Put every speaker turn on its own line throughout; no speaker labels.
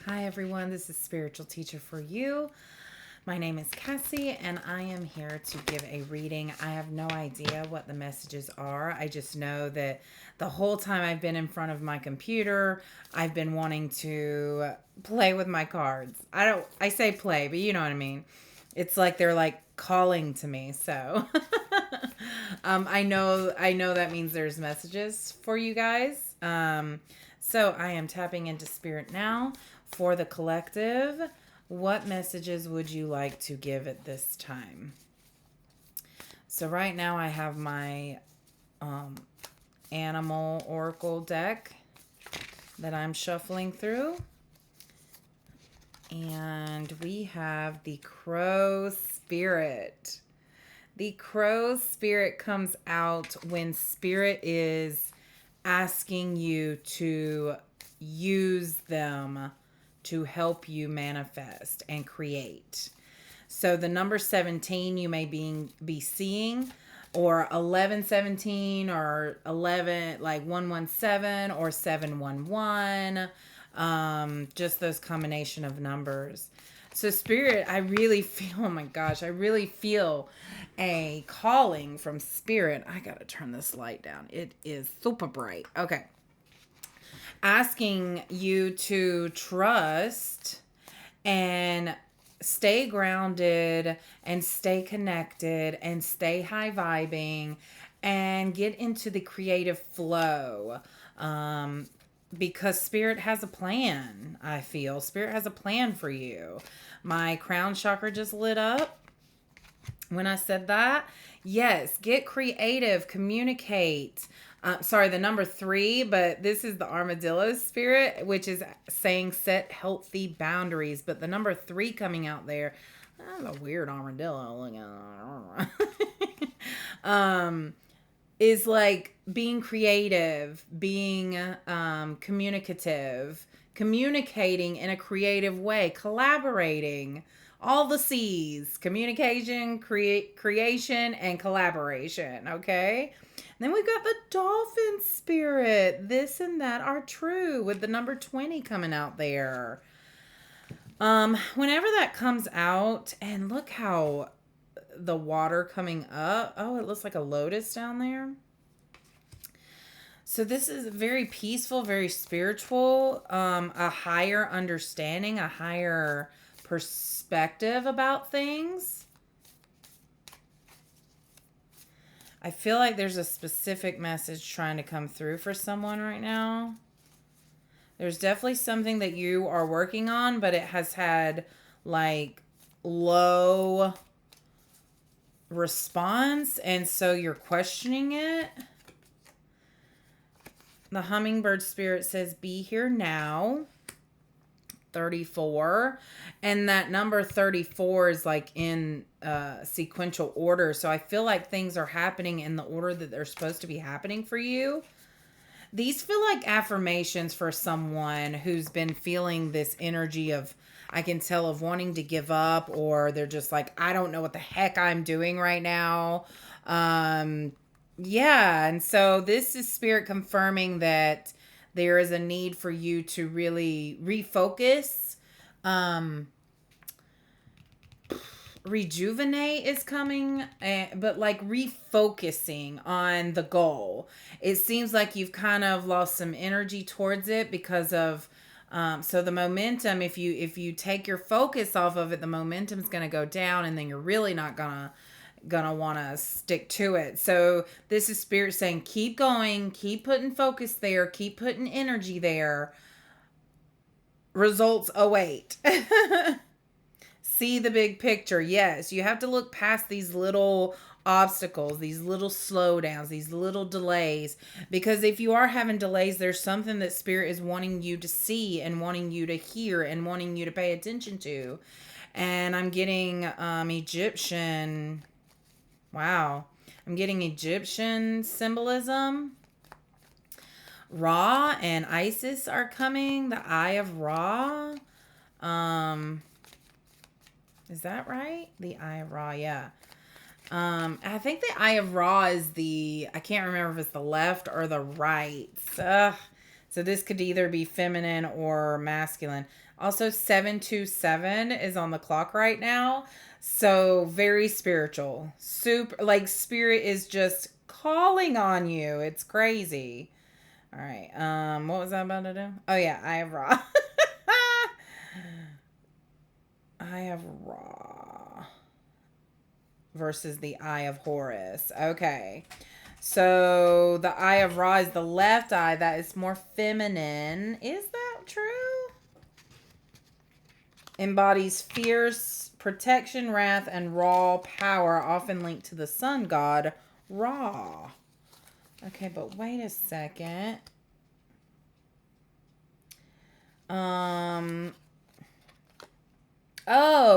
Hi, everyone. This is Spiritual Teacher for You. My name is Cassie, and I am here to give a reading. I have no idea what the messages are. I just know that the whole time I've been in front of my computer, I've been wanting to play with my cards. I say play, but you know what I mean. It's like they're like calling to me. So I know that means there's messages for you guys. So I am tapping into spirit now for the collective. What messages would you like to give at this time? So right now I have my animal oracle deck that I'm shuffling through. And we have the crow spirit. The crow spirit comes out when spirit is asking you to use them to help you manifest and create. So the number 17 you may be seeing, or 1117, or 11 like 117 or 711, just those combination of numbers. So spirit, I really feel, oh my gosh, I really feel a calling from spirit. I gotta turn this light down. It is super bright. Okay. Asking you to trust and stay grounded and stay connected and stay high vibing and get into the creative flow. Because spirit has a plan. I feel spirit has a plan for you. My crown chakra just lit up when I said that. Yes, get creative, communicate. Sorry, the number 3, but this is the armadillo spirit, which is saying set healthy boundaries. But the number 3 coming out there, that's a weird armadillo. Look at is like being creative, being communicative, communicating in a creative way, collaborating. All the C's: communication, creation, and collaboration. Okay. Then we've got the dolphin spirit. This and that are true, with the number 20 coming out there. Whenever that comes out, and look how the water coming up. Oh, it looks like a lotus down there. So this is very peaceful, very spiritual, a higher understanding, a higher perspective about things. I feel like there's a specific message trying to come through for someone right now. There's definitely something that you are working on, but it has had like low response, and so you're questioning it. The hummingbird spirit says be here now. 34, and that number 34 is like in sequential order, so I feel like things are happening in the order that they're supposed to be happening for you. These feel like affirmations for someone who's been feeling this energy of, I can tell, of wanting to give up, or they're just like, I don't know what the heck I'm doing right now. Yeah, and so this is spirit confirming that there is a need for you to really refocus. Rejuvenate is coming, but like refocusing on the goal. It seems like you've kind of lost some energy towards it because of so the momentum, if you take your focus off of it, the momentum is going to go down, and then you're really not gonna want to stick to it. So this is spirit saying keep going, keep putting focus there, keep putting energy there. Results await. See the big picture. Yes, you have to look past these little obstacles, these little slowdowns, these little delays, because if you are having delays, there's something that spirit is wanting you to see and wanting you to hear and wanting you to pay attention to. And I'm getting Egyptian. Wow. I'm getting Egyptian symbolism. Ra and Isis are coming. The Eye of Ra. Is that right? The Eye of Ra, yeah. I think the Eye of Ra is I can't remember if it's the left or the right. So this could either be feminine or masculine. Also, 727 is on the clock right now. So very spiritual. Super, like spirit is just calling on you. It's crazy. All right. What was I about to do? Oh yeah, I have Ra. I have Ra versus the Eye of Horus. Okay. So the Eye of Ra is the left eye. That is more feminine. Is that true? Embodies fierce protection, wrath, and raw power, often linked to the sun god Ra. Okay, but wait a second. Oh,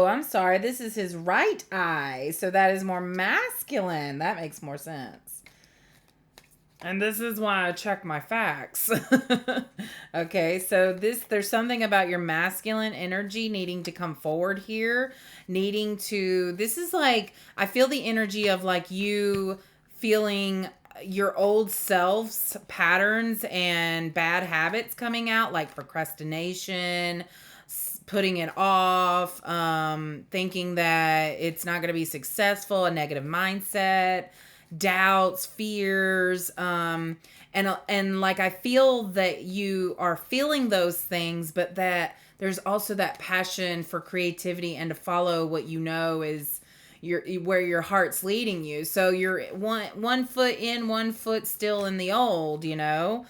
I'm sorry. This is his right eye. So that is more masculine. That makes more sense. And this is why I check my facts. Okay, so there's something about your masculine energy needing to come forward here, this is like, I feel the energy of like you feeling your old self's patterns and bad habits coming out, like procrastination, putting it off, thinking that it's not going to be successful, a negative mindset, doubts, fears, and like I feel that you are feeling those things, but that there's also that passion for creativity and to follow what you know is where your heart's leading you. So you're one foot in, one foot still in the old, you know.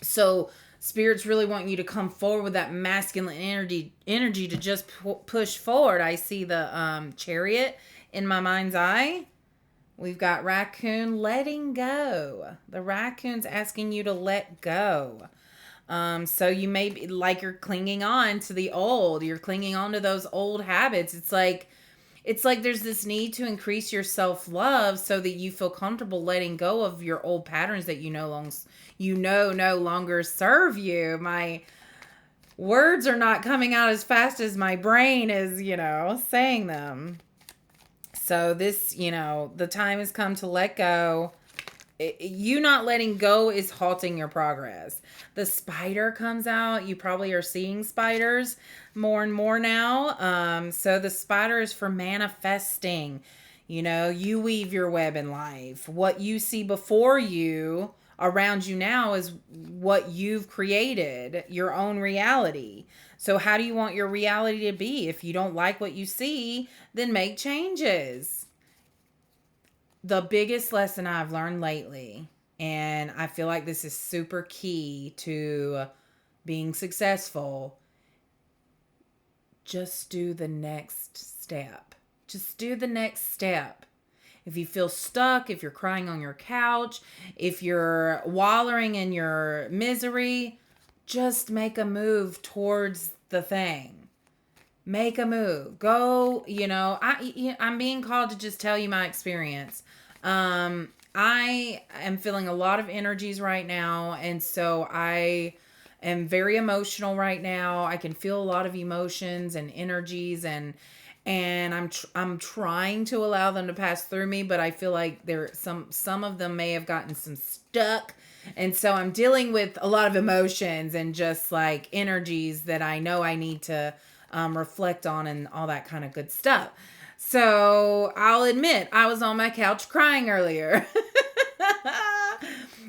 So spirits really want you to come forward with that masculine energy to just push forward. I see the Chariot in my mind's eye. We've got raccoon letting go. The raccoon's asking you to let go. So you may be like you're clinging on to the old. You're clinging on to those old habits. It's like there's this need to increase your self-love so that you feel comfortable letting go of your old patterns that no longer serve you. My words are not coming out as fast as my brain is, saying them. So this, the time has come to let go. You not letting go is halting your progress. The spider comes out. You probably are seeing spiders more and more now. So the spider is for manifesting. You weave your web in life. What you see before you, around you now, is what you've created, your own reality. So how do you want your reality to be? If you don't like what you see, then make changes. The biggest lesson I've learned lately, and I feel like this is super key to being successful, just do the next step. Just do the next step. If you feel stuck, if you're crying on your couch, if you're wallowing in your misery, just make a move towards the thing. Make a move. Go, I'm being called to just tell you my experience. I am feeling a lot of energies right now, and so I am very emotional right now. I can feel a lot of emotions and energies, and I'm trying to allow them to pass through me, but I feel like some of them may have gotten some stuck. And so I'm dealing with a lot of emotions and just like energies that I know I need to reflect on and all that kind of good stuff. So I'll admit I was on my couch crying earlier.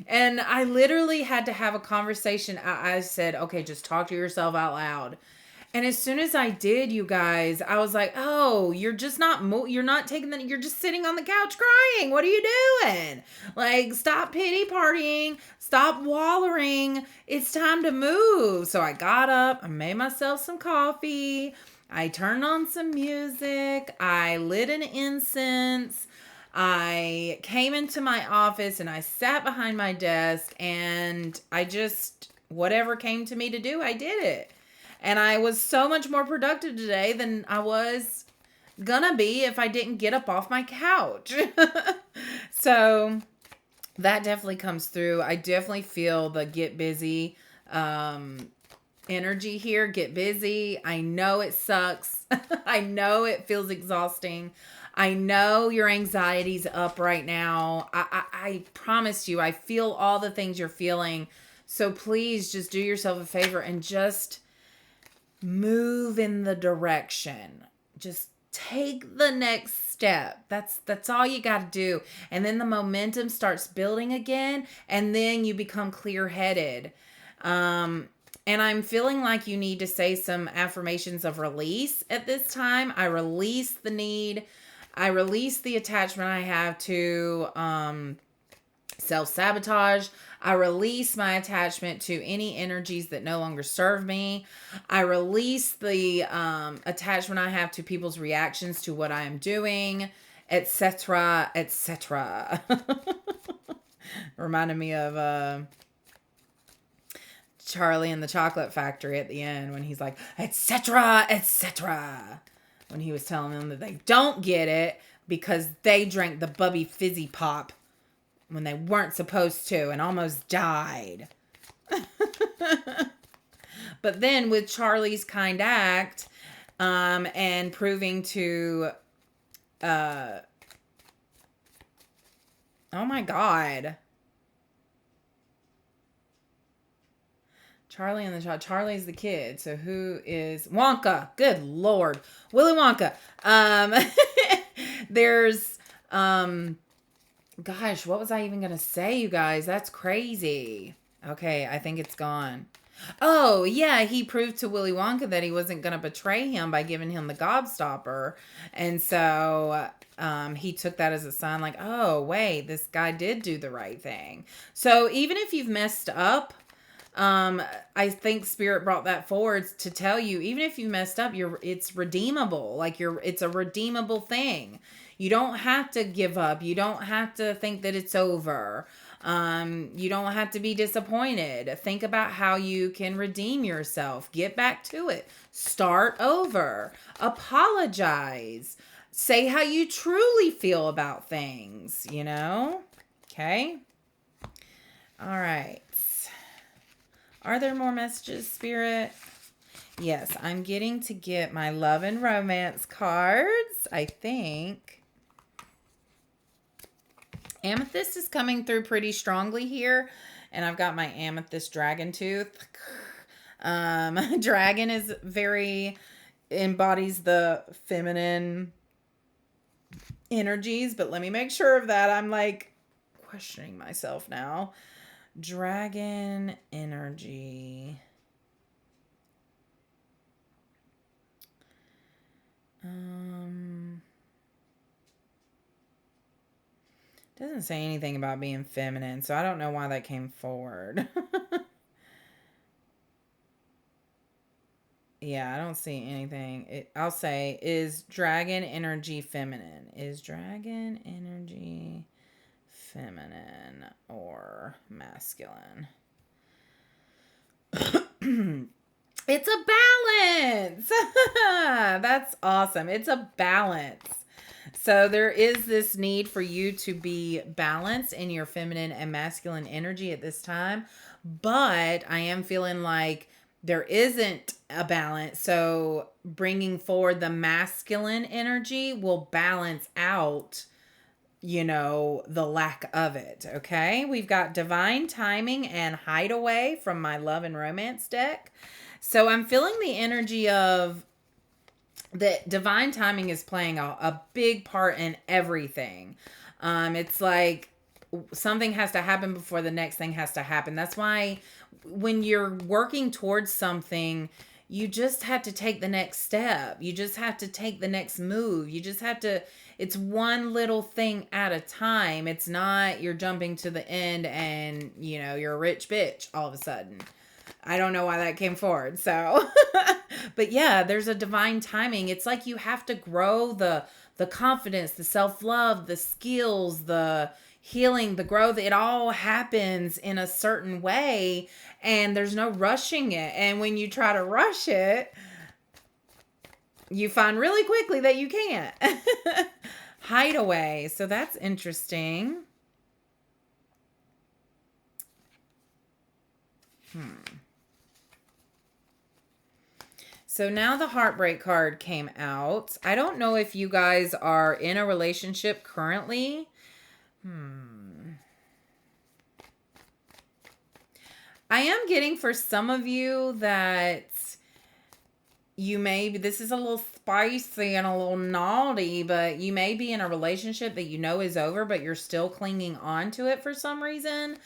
And I literally had to have a conversation. I said, okay, just talk to yourself out loud. And as soon as I did, you guys, I was like, oh, you're just not, you're not taking you're just sitting on the couch crying. What are you doing? Like, stop pity partying. Stop wallowing. It's time to move. So I got up, I made myself some coffee. I turned on some music. I lit an incense. I came into my office and I sat behind my desk and whatever came to me to do, I did it. And I was so much more productive today than I was gonna be if I didn't get up off my couch. So that definitely comes through. I definitely feel the get busy energy here. Get busy. I know it sucks. I know it feels exhausting. I know your anxiety's up right now. I promise you, I feel all the things you're feeling. So please just do yourself a favor and just move in the direction. Just take the next step. That's all you got to do. And then the momentum starts building again, and then you become clear-headed. And I'm feeling like you need to say some affirmations of release at this time. I release the need. I release the attachment I have to self-sabotage. I release my attachment to any energies that no longer serve me. I release the attachment I have to people's reactions to what I am doing, etc., etc. Reminded me of Charlie and the Chocolate Factory at the end when he's like, etc., etc. When he was telling them that they don't get it because they drank the Bubby Fizzy Pop when they weren't supposed to and almost died. But then with Charlie's kind act and proving to oh my god, Charlie's the kid, so who is Wonka? Good lord, Willy Wonka. There's gosh, what was I even gonna say, you guys? That's crazy. Okay, I think it's gone. Oh, yeah, he proved to Willy Wonka that he wasn't going to betray him by giving him the gobstopper. And so he took that as a sign like, oh, wait, this guy did do the right thing. So even if you've messed up, I think Spirit brought that forward to tell you, even if you messed up, it's redeemable. Like it's a redeemable thing. You don't have to give up. You don't have to think that it's over. You don't have to be disappointed. Think about how you can redeem yourself. Get back to it. Start over. Apologize. Say how you truly feel about things, you know? Okay? All right. Are there more messages, Spirit? Yes, I'm getting to get my love and romance cards, I think. Amethyst is coming through pretty strongly here. And I've got my amethyst dragon tooth. Dragon is embodies the feminine energies. But let me make sure of that. I'm like questioning myself now. Dragon energy. Doesn't say anything about being feminine, so I don't know why that came forward. Yeah, I don't see anything. I'll say, is dragon energy feminine? Is dragon energy feminine or masculine? It's a balance. That's awesome. It's a balance. So there is this need for you to be balanced in your feminine and masculine energy at this time. But I am feeling like there isn't a balance. So bringing forward the masculine energy will balance out, the lack of it. Okay. We've got divine timing and hideaway from my love and romance deck. So I'm feeling the energy of that divine timing is playing a big part in everything. It's like something has to happen before the next thing has to happen. That's why when you're working towards something, you just have to take the next step. You just have to take the next move. You just have to, it's one little thing at a time. It's not you're jumping to the end and, you're a rich bitch all of a sudden. I don't know why that came forward. So, but yeah, there's a divine timing. It's like you have to grow the confidence, the self-love, the skills, the healing, the growth. It all happens in a certain way and there's no rushing it. And when you try to rush it, you find really quickly that you can't. Hideaway. So that's interesting. So now the heartbreak card came out. I don't know if you guys are in a relationship currently. I am getting for some of you that you may be, this is a little spicy and a little naughty, but you may be in a relationship that you know is over, but you're still clinging on to it for some reason.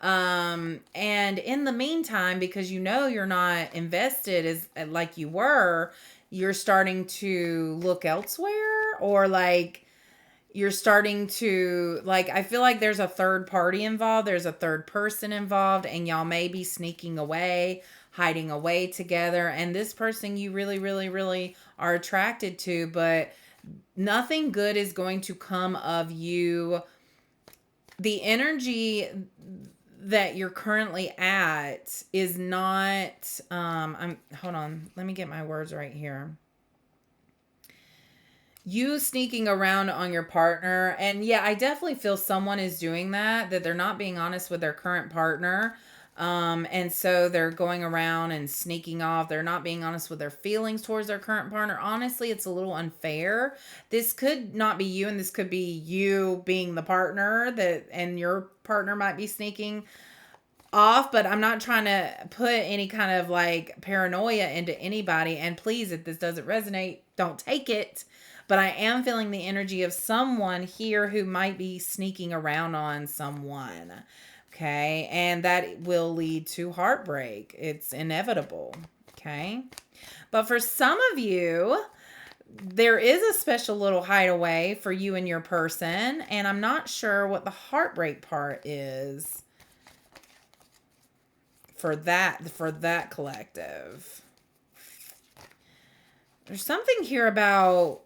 And in the meantime, because you know you're not invested as like you were, you're starting to look elsewhere, or like you're starting to, like, I feel like there's a third party involved, there's a third person involved, and y'all may be sneaking away, hiding away together, and this person you really, really, really are attracted to, but nothing good is going to come of you. The energy that you're currently at is not I'm hold on, let me get my words right here. You sneaking around on your partner, and yeah, I definitely feel someone is doing that they're not being honest with their current partner, and so they're going around and sneaking off. They're not being honest with their feelings towards their current partner. Honestly, it's a little unfair. This could not be you, and this could be you being the partner, that and your partner might be sneaking off, but I'm not trying to put any kind of like paranoia into anybody, and please, if this doesn't resonate, don't take it. But I am feeling the energy of someone here who might be sneaking around on someone. Okay. And that will lead to heartbreak. It's inevitable. Okay. But for some of you, there is a special little hideaway for you and your person. And I'm not sure what the heartbreak part is for that collective. There's something here about,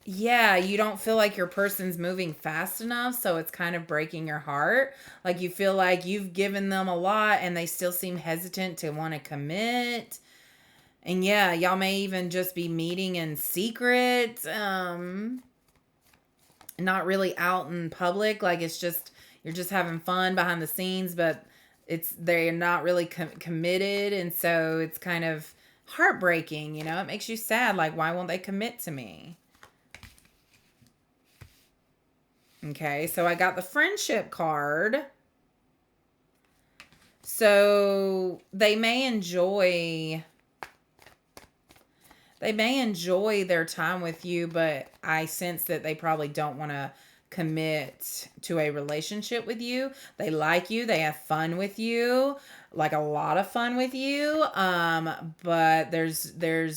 yeah, you don't feel like your person's moving fast enough, so it's kind of breaking your heart. Like you feel like you've given them a lot and they still seem hesitant to want to commit. And yeah, y'all may even just be meeting in secret, not really out in public. Like it's just, you're just having fun behind the scenes, but they're not really committed, and so it's kind of heartbreaking. It makes you sad. Like, why won't they commit to me? Okay, so I got the friendship card. So they may enjoy their time with you, but I sense that they probably don't want to commit to a relationship with you. They like you, they have fun with you, like a lot of fun with you. But they're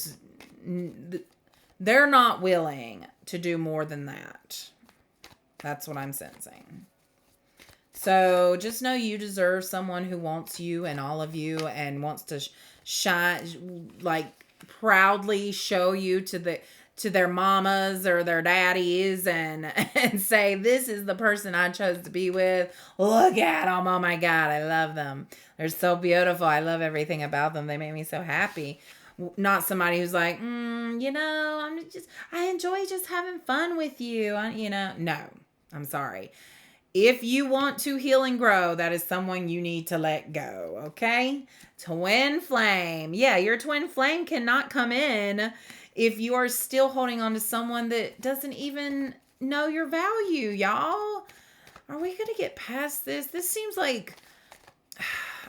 not willing to do more than that. That's what I'm sensing. So just know you deserve someone who wants you and all of you, and wants to shine, like proudly show you to their mamas or their daddies, and say, this is the person I chose to be with. Look at them. Oh my God, I love them. They're so beautiful. I love everything about them. They make me so happy. Not somebody who's like, I enjoy just having fun with you. No, I'm sorry. If you want to heal and grow, that is someone you need to let go, okay? Twin flame. Yeah, your twin flame cannot come in if you are still holding on to someone that doesn't even know your value, y'all. Are we going to get past this? This seems like,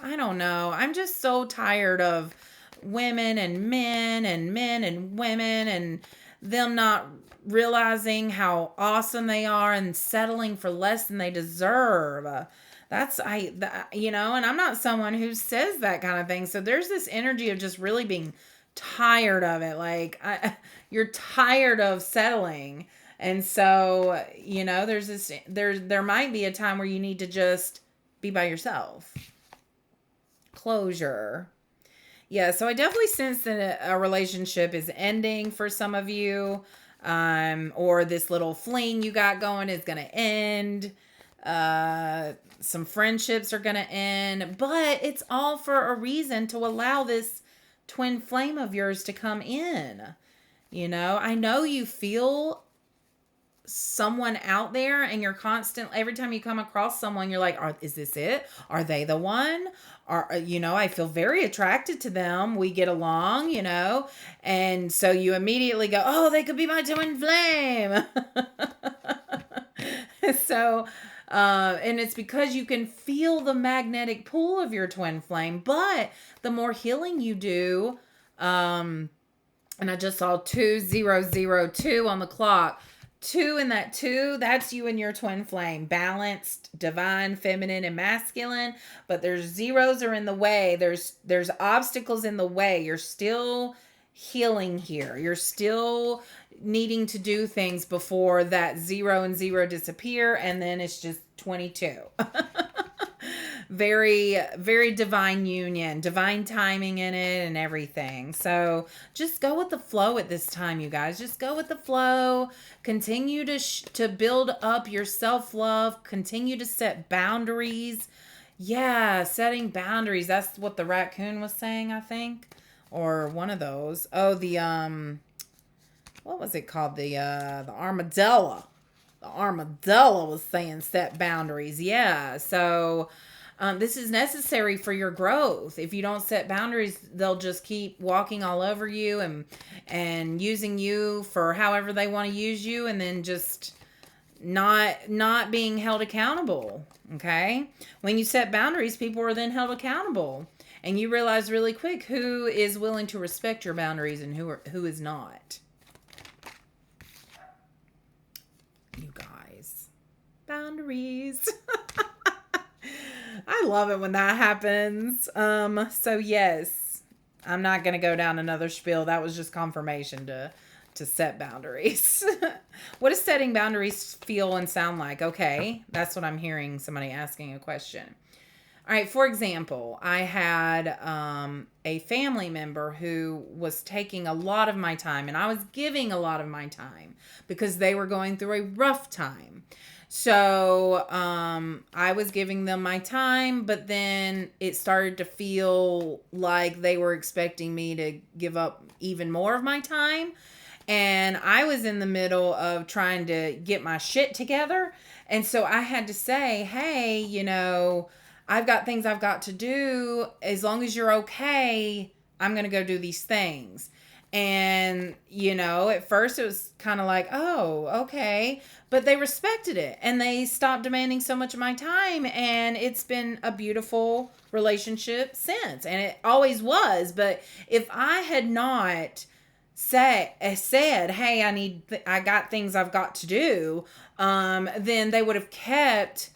I don't know. I'm just so tired of women and men and women and them not realizing how awesome they are and settling for less than they deserve. And I'm not someone who says that kind of thing. So there's this energy of just really being tired of it. Like you're tired of settling. And so, there might be a time where you need to just be by yourself. Closure. Yeah, so I definitely sense that a relationship is ending for some of you. Or this little fling you got going is going to end. Some friendships are going to end, but it's all for a reason, to allow this twin flame of yours to come in. I know you feel someone out there, and you're every time you come across someone, you're like, is this it? Are they the one? I feel very attracted to them. We get along, and so you immediately go, oh, they could be my twin flame. So, and it's because you can feel the magnetic pull of your twin flame, but the more healing you do, and I just saw 2002 on the clock. 2 in that 2, that's you and your twin flame. Balanced, divine, feminine, and masculine. But there's zeros are in the way. There's obstacles in the way. You're still healing here. You're still needing to do things before that 0 and 0 disappear. And then it's just 22. Very, very divine union, divine timing in it and everything. So just go with the flow at this time, you guys. Just go with the flow. Continue to build up your self-love. Continue to set boundaries. Yeah, setting boundaries. That's what the raccoon was saying, I think. Or one of those. Oh, what was it called? The armadillo. The armadillo was saying set boundaries. Yeah, so this is necessary for your growth. If you don't set boundaries, they'll just keep walking all over you and using you for however they want to use you, and then just not being held accountable. Okay? When you set boundaries, people are then held accountable. And you realize really quick who is willing to respect your boundaries and who is not. You guys. Boundaries. I love it when that happens. So yes, I'm not going to go down another spiel. That was just confirmation to set boundaries. What does setting boundaries feel and sound like? Okay, that's what I'm hearing somebody asking a question. All right, for example, I had a family member who was taking a lot of my time, and I was giving a lot of my time because they were going through a rough time. So I was giving them my time, but then it started to feel like they were expecting me to give up even more of my time. And I was in the middle of trying to get my shit together. And so I had to say, hey, I've got things I've got to do. As long as you're okay, I'm going to go do these things. And, at first it was kind of like, oh, okay. But they respected it and they stopped demanding so much of my time. And it's been a beautiful relationship since. And it always was. But if I had not said, hey, I got things I've got to do, then they would have kept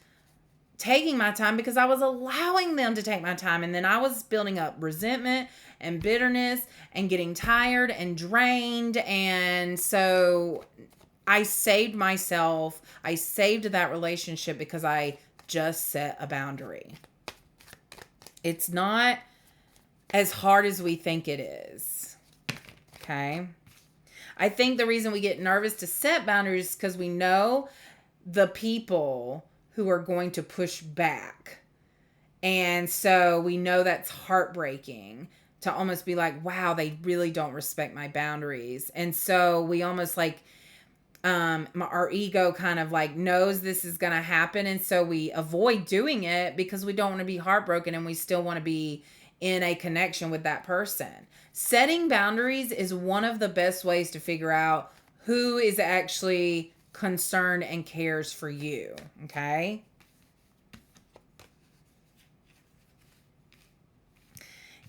taking my time because I was allowing them to take my time. And then I was building up resentment and bitterness and getting tired and drained. And so I saved myself. I saved that relationship because I just set a boundary. It's not as hard as we think it is. Okay. I think the reason we get nervous to set boundaries is because we know the people who are going to push back. And so we know that's heartbreaking to almost be like, wow, they really don't respect my boundaries. And so we almost like, our ego kind of like knows this is going to happen. And so we avoid doing it because we don't want to be heartbroken and we still want to be in a connection with that person. Setting boundaries is one of the best ways to figure out who is actually concerned and cares for you. Okay.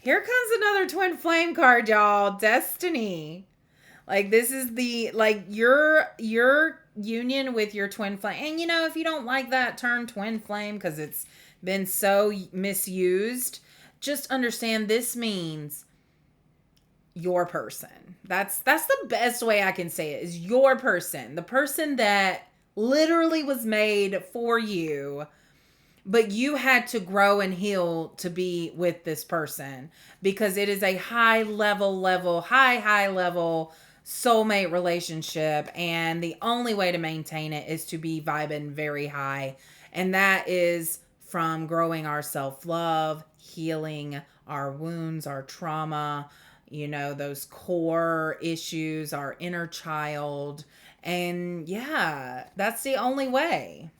Here comes another twin flame card, y'all. Destiny. Like this is your union with your twin flame. And if you don't like that term twin flame because it's been so misused, just understand this means your person. That's the best way I can say it, is your person. The person that literally was made for you, but you had to grow and heal to be with this person because it is a high level soulmate relationship. And the only way to maintain it is to be vibing very high. And that is from growing our self-love, healing our wounds, our trauma, those core issues, our inner child, And yeah, that's the only way.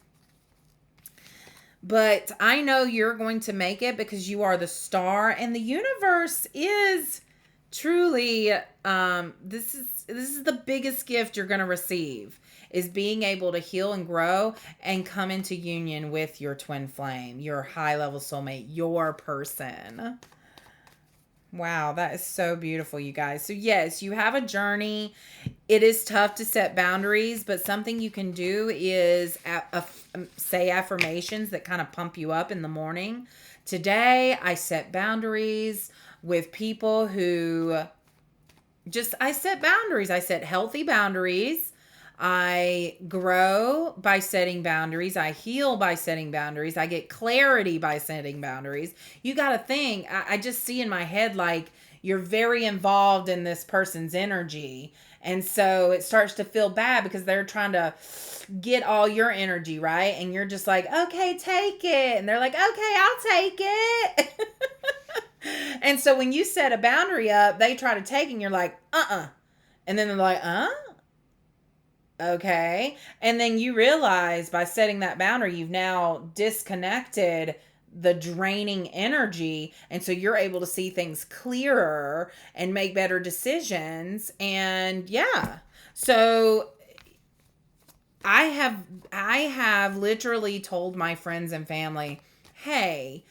But I know you're going to make it because you are the star, and the universe is truly this is the biggest gift you're going to receive, is being able to heal and grow and come into union with your twin flame, your high level soulmate, your person. Wow, that is so beautiful, you guys. So yes, you have a journey. It is tough to set boundaries, but something you can do is say affirmations that kind of pump you up in the morning. Today, I set boundaries with people who I set boundaries. I set healthy boundaries. I grow by setting boundaries. I heal by setting boundaries. I get clarity by setting boundaries. You got to think, I just see in my head like you're very involved in this person's energy. And so it starts to feel bad because they're trying to get all your energy, right? And you're just like, okay, take it. And they're like, okay, I'll take it. And so when you set a boundary up, they try to take it and you're like, And then they're like, okay. And then you realize by setting that boundary, you've now disconnected the draining energy. And so you're able to see things clearer and make better decisions. And yeah. So I have literally told my friends and family, hey,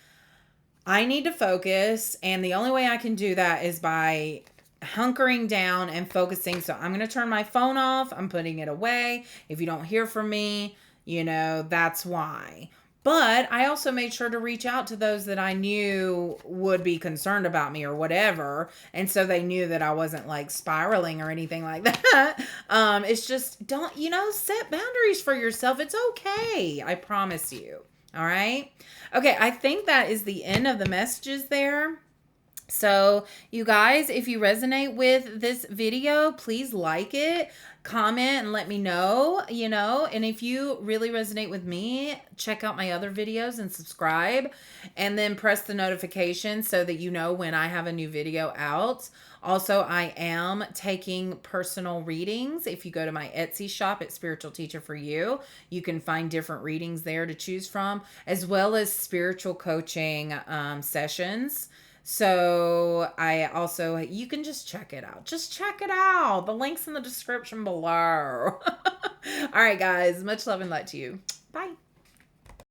I need to focus, and the only way I can do that is by hunkering down and focusing. So I'm going to turn my phone off. I'm putting it away. If you don't hear from me, that's why. But I also made sure to reach out to those that I knew would be concerned about me or whatever. And so they knew that I wasn't like spiraling or anything like that. It's just don't, set boundaries for yourself. It's okay. I promise you. All right. Okay. I think that is the end of the messages there. So you guys, if you resonate with this video, please like it, comment, and let me know, and if you really resonate with me, check out my other videos and subscribe, and then press the notification so that you know when I have a new video out. Also, I am taking personal readings. If you go to my Etsy shop at Spiritual Teacher for You, you can find different readings there to choose from, as well as spiritual coaching sessions. So you can just check it out. Just check it out. The link's in the description below. All right, guys. Much love and light to you.